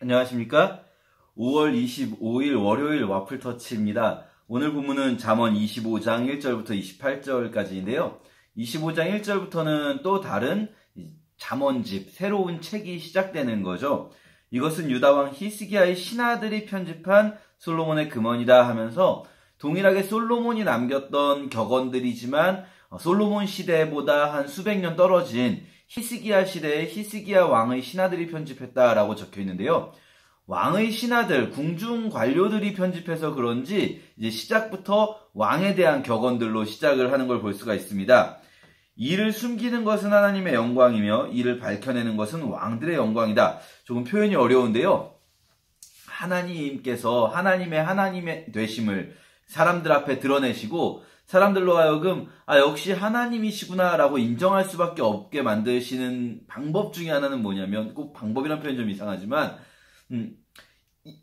안녕하십니까? 5월 25일 월요일 와플터치입니다. 오늘 본문은 잠언 25장 1절부터 28절까지인데요. 25장 1절부터는 또 다른 잠언집, 새로운 책이 시작되는 거죠. 이것은 유다왕 히스기야의 신하들이 편집한 솔로몬의 금언이다 하면서 동일하게 솔로몬이 남겼던 격언들이지만 솔로몬 시대보다 한 수백 년 떨어진 히스기야 시대의 히스기야 왕의 신하들이 편집했다라고 적혀 있는데요. 왕의 신하들, 궁중 관료들이 편집해서 그런지 이제 시작부터 왕에 대한 격언들로 시작을 하는 걸 볼 수가 있습니다. 이를 숨기는 것은 하나님의 영광이며 이를 밝혀내는 것은 왕들의 영광이다. 조금 표현이 어려운데요. 하나님께서 하나님의 되심을 사람들 앞에 드러내시고 사람들로 하여금 역시 하나님이시구나 라고 인정할 수밖에 없게 만드시는 방법 중에 하나는 뭐냐면, 꼭 방법이란 표현 좀 이상하지만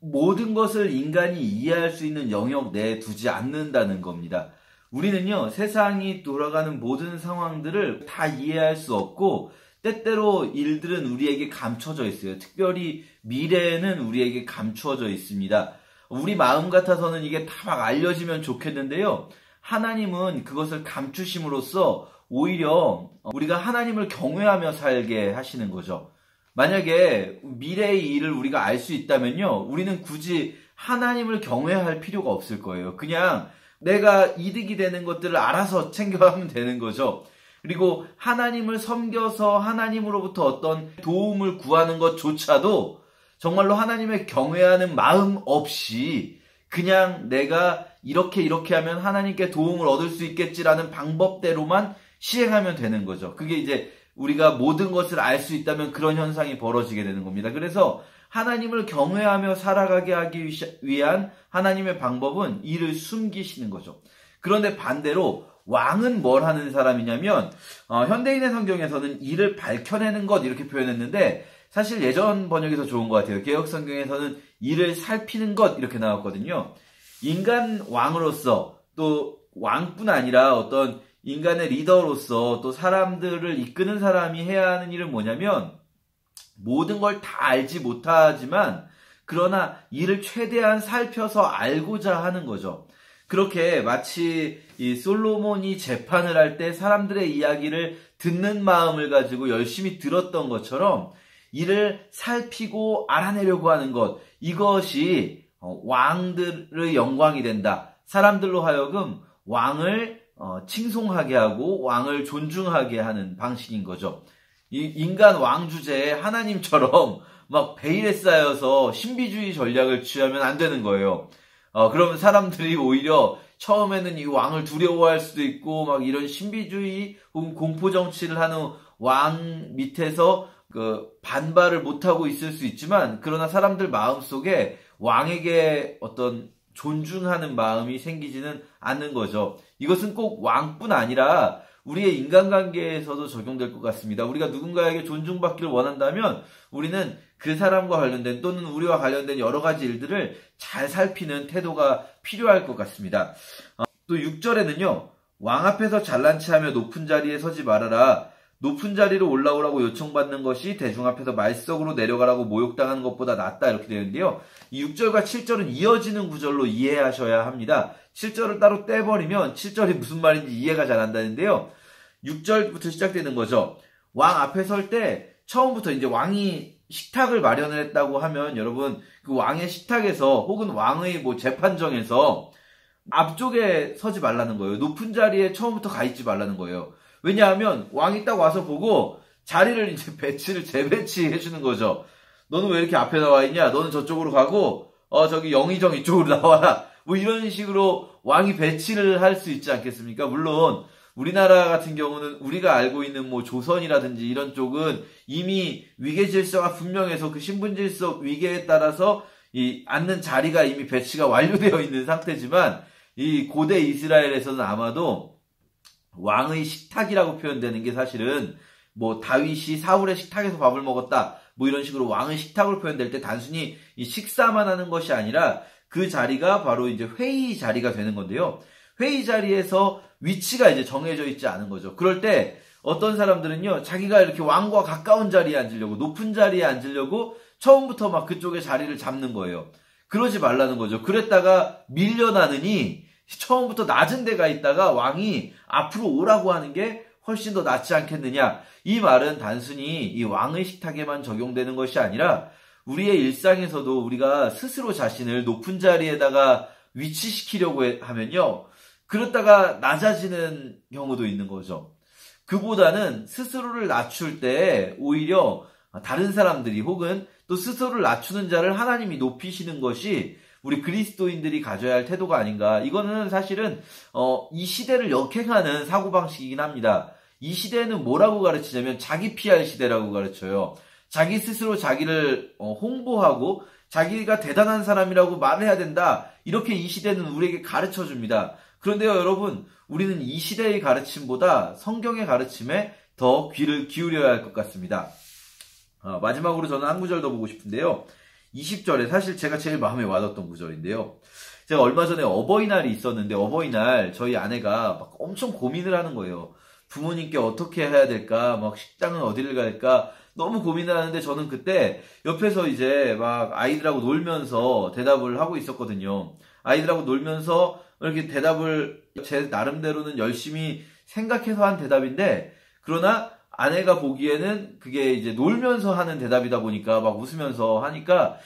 모든 것을 인간이 이해할 수 있는 영역 내에 두지 않는다는 겁니다. 우리는요, 세상이 돌아가는 모든 상황들을 다 이해할 수 없고 때때로 일들은 우리에게 감춰져 있어요. 특별히 미래에는 우리에게 감추어져 있습니다. 우리 마음 같아서는 이게 다 막 알려지면 좋겠는데요. 하나님은 그것을 감추심으로써 오히려 우리가 하나님을 경외하며 살게 하시는 거죠. 만약에 미래의 일을 우리가 알 수 있다면요, 우리는 굳이 하나님을 경외할 필요가 없을 거예요. 그냥 내가 이득이 되는 것들을 알아서 챙겨가면 되는 거죠. 그리고 하나님을 섬겨서 하나님으로부터 어떤 도움을 구하는 것조차도 정말로 하나님을 경외하는 마음 없이 그냥 내가 이렇게 하면 하나님께 도움을 얻을 수 있겠지라는 방법대로만 시행하면 되는 거죠. 그게 이제 우리가 모든 것을 알 수 있다면 그런 현상이 벌어지게 되는 겁니다. 그래서 하나님을 경외하며 살아가게 하기 위한 하나님의 방법은 이를 숨기시는 거죠. 그런데 반대로 왕은 뭘 하는 사람이냐면 현대인의 성경에서는 이를 밝혀내는 것 이렇게 표현했는데 사실 예전 번역이 더 좋은 것 같아요. 개역 성경에서는 이를 살피는 것 이렇게 나왔거든요. 인간 왕으로서 또 왕뿐 아니라 어떤 인간의 리더로서 또 사람들을 이끄는 사람이 해야 하는 일은 뭐냐면 모든 걸 다 알지 못하지만 그러나 이를 최대한 살펴서 알고자 하는 거죠. 그렇게 마치 이 솔로몬이 재판을 할 때 사람들의 이야기를 듣는 마음을 가지고 열심히 들었던 것처럼 이를 살피고 알아내려고 하는 것, 이것이 왕들의 영광이 된다. 사람들로 하여금 왕을 칭송하게 하고 왕을 존중하게 하는 방식인 거죠. 이 인간 왕 주제에 하나님처럼 막 베일에 쌓여서 신비주의 전략을 취하면 안 되는 거예요. 그러면 사람들이 오히려 처음에는 이 왕을 두려워할 수도 있고 막 이런 신비주의 혹은 공포 정치를 하는 왕 밑에서 반발을 못하고 있을 수 있지만 그러나 사람들 마음속에 왕에게 어떤 존중하는 마음이 생기지는 않는 거죠. 이것은 꼭 왕뿐 아니라 우리의 인간관계에서도 적용될 것 같습니다. 우리가 누군가에게 존중받기를 원한다면 우리는 그 사람과 관련된 또는 우리와 관련된 여러 가지 일들을 잘 살피는 태도가 필요할 것 같습니다. 또 6절에는요. 왕 앞에서 잘난 체하며 높은 자리에 서지 말아라. 높은 자리로 올라오라고 요청받는 것이 대중 앞에서 말석으로 내려가라고 모욕당하는 것보다 낫다 이렇게 되는데요. 이 6절과 7절은 이어지는 구절로 이해하셔야 합니다. 7절을 따로 떼버리면 7절이 무슨 말인지 이해가 잘 안 되는데요. 6절부터 시작되는 거죠. 왕 앞에 설 때 처음부터 이제 왕이 식탁을 마련을 했다고 하면 여러분 그 왕의 식탁에서 혹은 왕의 재판정에서 앞쪽에 서지 말라는 거예요. 높은 자리에 처음부터 가 있지 말라는 거예요. 왜냐하면 왕이 딱 와서 보고 자리를 이제 재배치해 주는 거죠. 너는 왜 이렇게 앞에 나와 있냐? 너는 저쪽으로 가고 저기 영의정 이쪽으로 나와라. 이런 식으로 왕이 배치를 할 수 있지 않겠습니까? 물론 우리나라 같은 경우는 우리가 알고 있는 조선이라든지 이런 쪽은 이미 위계 질서가 분명해서 그 신분 질서 위계에 따라서 앉는 자리가 이미 배치가 완료되어 있는 상태지만 이 고대 이스라엘에서는 아마도 왕의 식탁이라고 표현되는 게 사실은 다윗이 사울의 식탁에서 밥을 먹었다 이런 식으로 왕의 식탁으로 표현될 때 단순히 이 식사만 하는 것이 아니라 그 자리가 바로 이제 회의 자리가 되는 건데요. 회의 자리에서 위치가 이제 정해져 있지 않은 거죠. 그럴 때 어떤 사람들은요, 자기가 이렇게 왕과 가까운 자리에 앉으려고, 높은 자리에 앉으려고 처음부터 막 그쪽에 자리를 잡는 거예요. 그러지 말라는 거죠. 그랬다가 밀려나느니 처음부터 낮은 데가 있다가 왕이 앞으로 오라고 하는 게 훨씬 더 낫지 않겠느냐. 이 말은 단순히 이 왕의 식탁에만 적용되는 것이 아니라 우리의 일상에서도 우리가 스스로 자신을 높은 자리에다가 위치시키려고 하면요. 그렇다가 낮아지는 경우도 있는 거죠. 그보다는 스스로를 낮출 때 오히려 다른 사람들이 혹은 또 스스로를 낮추는 자를 하나님이 높이시는 것이 우리 그리스도인들이 가져야 할 태도가 아닌가. 이거는 사실은 이 시대를 역행하는 사고방식이긴 합니다. 이 시대는 뭐라고 가르치냐면 자기 PR 시대라고 가르쳐요. 자기 스스로 자기를 홍보하고 자기가 대단한 사람이라고 말을 해야 된다. 이렇게 이 시대는 우리에게 가르쳐줍니다. 그런데요, 여러분, 우리는 이 시대의 가르침보다 성경의 가르침에 더 귀를 기울여야 할 것 같습니다. 마지막으로 저는 한 구절 더 보고 싶은데요. 20절에 사실 제가 제일 마음에 와닿았던 구절인데요. 제가 얼마 전에 어버이날이 있었는데 어버이날 저희 아내가 막 엄청 고민을 하는 거예요. 부모님께 어떻게 해야 될까? 막 식당은 어디를 갈까? 너무 고민을 하는데 저는 그때 옆에서 이제 막 아이들하고 놀면서 대답을 하고 있었거든요. 아이들하고 놀면서 이렇게 대답을 제 나름대로는 열심히 생각해서 한 대답인데 그러나 아내가 보기에는 그게 이제 놀면서 하는 대답이다 보니까 막 웃으면서 하니까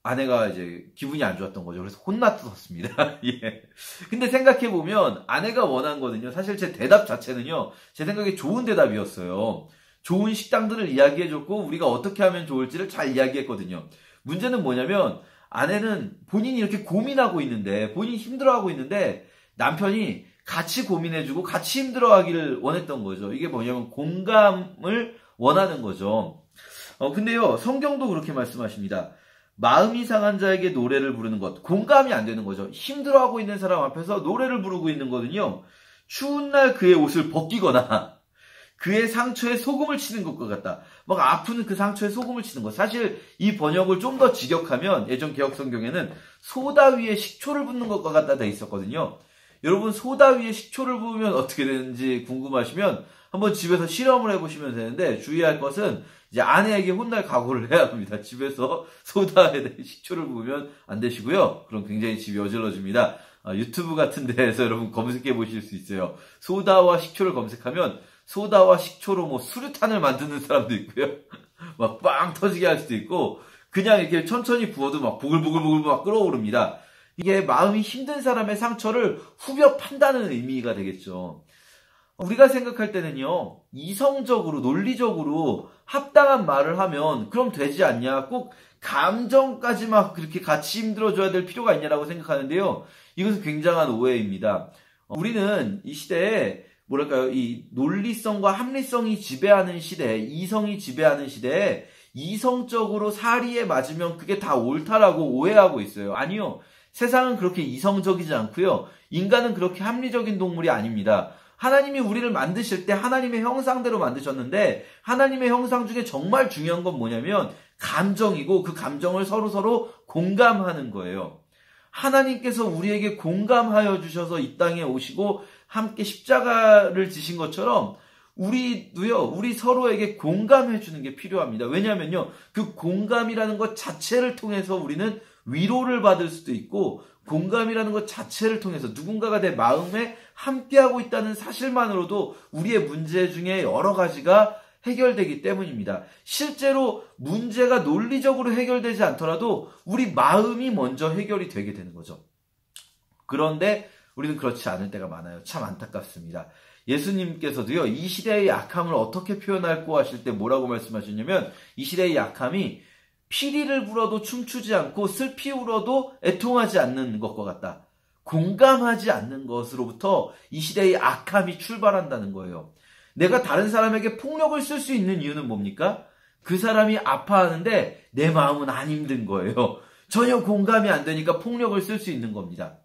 아내가 이제 기분이 안 좋았던 거죠. 그래서 혼났었습니다. 예. 근데 생각해보면 아내가 원한 거는요. 사실 제 대답 자체는요. 제 생각에 좋은 대답이었어요. 좋은 식당들을 이야기해줬고 우리가 어떻게 하면 좋을지를 잘 이야기했거든요. 문제는 뭐냐면 아내는 본인이 이렇게 고민하고 있는데 본인이 힘들어하고 있는데 남편이 같이 고민해주고 같이 힘들어하기를 원했던 거죠. 이게 뭐냐면 공감을 원하는 거죠. 근데요. 성경도 그렇게 말씀하십니다. 마음이 상한 자에게 노래를 부르는 것. 공감이 안 되는 거죠. 힘들어하고 있는 사람 앞에서 노래를 부르고 있는 거는요. 추운 날 그의 옷을 벗기거나 그의 상처에 소금을 치는 것과 같다. 막 아픈 그 상처에 소금을 치는 것. 사실 이 번역을 좀 더 직역하면 예전 개혁 성경에는 소다 위에 식초를 붓는 것과 같다 돼 있었거든요. 여러분 소다 위에 식초를 부으면 어떻게 되는지 궁금하시면 한번 집에서 실험을 해보시면 되는데 주의할 것은 이제 아내에게 혼날 각오를 해야 합니다. 집에서 소다에 식초를 부으면 안 되시고요. 그럼 굉장히 집이 어질러집니다. 유튜브 같은 데에서 여러분 검색해 보실 수 있어요. 소다와 식초를 검색하면 소다와 식초로 뭐 수류탄을 만드는 사람도 있고요. 막 빵 터지게 할 수도 있고 그냥 이렇게 천천히 부어도 막 보글보글보글 막 끓어오릅니다. 이게 마음이 힘든 사람의 상처를 후벼 판다는 의미가 되겠죠. 우리가 생각할 때는요. 이성적으로 논리적으로 합당한 말을 하면 그럼 되지 않냐. 꼭 감정까지 막 그렇게 같이 힘들어줘야 될 필요가 있냐라고 생각하는데요. 이것은 굉장한 오해입니다. 우리는 이 시대에 뭐랄까요, 이 논리성과 합리성이 지배하는 시대, 이성이 지배하는 시대에 이성적으로 사리에 맞으면 그게 다 옳다라고 오해하고 있어요. 아니요. 세상은 그렇게 이성적이지 않고요. 인간은 그렇게 합리적인 동물이 아닙니다. 하나님이 우리를 만드실 때 하나님의 형상대로 만드셨는데 하나님의 형상 중에 정말 중요한 건 뭐냐면 감정이고 그 감정을 서로 공감하는 거예요. 하나님께서 우리에게 공감하여 주셔서 이 땅에 오시고 함께 십자가를 지신 것처럼 우리도요, 우리 서로에게 공감해 주는 게 필요합니다. 왜냐하면요, 그 공감이라는 것 자체를 통해서 우리는 위로를 받을 수도 있고, 공감이라는 것 자체를 통해서 누군가가 내 마음에 함께하고 있다는 사실만으로도 우리의 문제 중에 여러 가지가 해결되기 때문입니다. 실제로 문제가 논리적으로 해결되지 않더라도 우리 마음이 먼저 해결이 되게 되는 거죠. 그런데 우리는 그렇지 않을 때가 많아요. 참 안타깝습니다. 예수님께서도요, 이 시대의 약함을 어떻게 표현할고 하실 때 뭐라고 말씀하셨냐면, 이 시대의 약함이 피리를 불어도 춤추지 않고 슬피 울어도 애통하지 않는 것과 같다. 공감하지 않는 것으로부터 이 시대의 악함이 출발한다는 거예요. 내가 다른 사람에게 폭력을 쓸 수 있는 이유는 뭡니까? 그 사람이 아파하는데 내 마음은 안 힘든 거예요. 전혀 공감이 안 되니까 폭력을 쓸 수 있는 겁니다.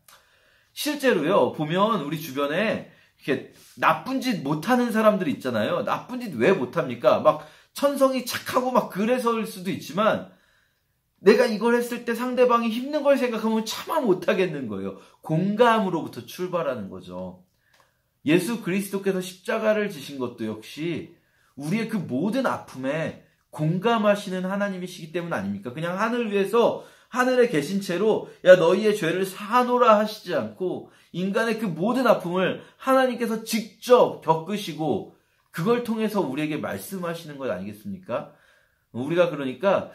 실제로요, 보면 우리 주변에 이렇게 나쁜 짓 못하는 사람들이 있잖아요. 나쁜 짓 왜 못합니까? 막 천성이 착하고 막 그래서일 수도 있지만 내가 이걸 했을 때 상대방이 힘든 걸 생각하면 차마 못하겠는 거예요. 공감으로부터 출발하는 거죠. 예수 그리스도께서 십자가를 지신 것도 역시 우리의 그 모든 아픔에 공감하시는 하나님이시기 때문 아닙니까? 그냥 하늘 위에서 하늘에 계신 채로 야 너희의 죄를 사하노라 하시지 않고 인간의 그 모든 아픔을 하나님께서 직접 겪으시고 그걸 통해서 우리에게 말씀하시는 것 아니겠습니까? 우리가 그러니까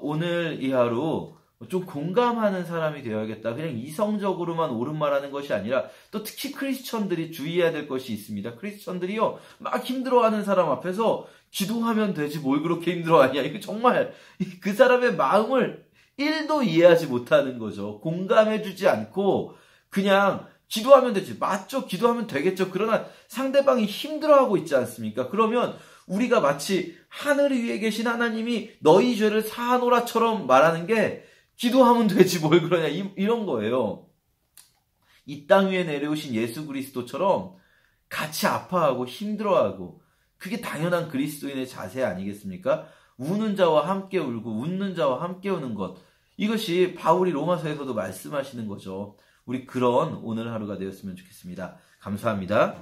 오늘 이 하루 좀 공감하는 사람이 되어야겠다. 그냥 이성적으로만 옳은 말하는 것이 아니라 또 특히 크리스천들이 주의해야 될 것이 있습니다. 크리스천들이요 막 힘들어하는 사람 앞에서 기도하면 되지 뭘 그렇게 힘들어하냐. 이거 정말 그 사람의 마음을 1도 이해하지 못하는 거죠. 공감해주지 않고 그냥 기도하면 되지. 맞죠? 기도하면 되겠죠. 그러나 상대방이 힘들어하고 있지 않습니까? 그러면 우리가 마치 하늘 위에 계신 하나님이 너희 죄를 사하노라처럼 말하는 게 기도하면 되지 뭘 그러냐 이런 거예요. 이 땅 위에 내려오신 예수 그리스도처럼 같이 아파하고 힘들어하고 그게 당연한 그리스도인의 자세 아니겠습니까? 우는 자와 함께 울고 웃는 자와 함께 우는 것. 이것이 바울이 로마서에서도 말씀하시는 거죠. 우리 그런 오늘 하루가 되었으면 좋겠습니다. 감사합니다.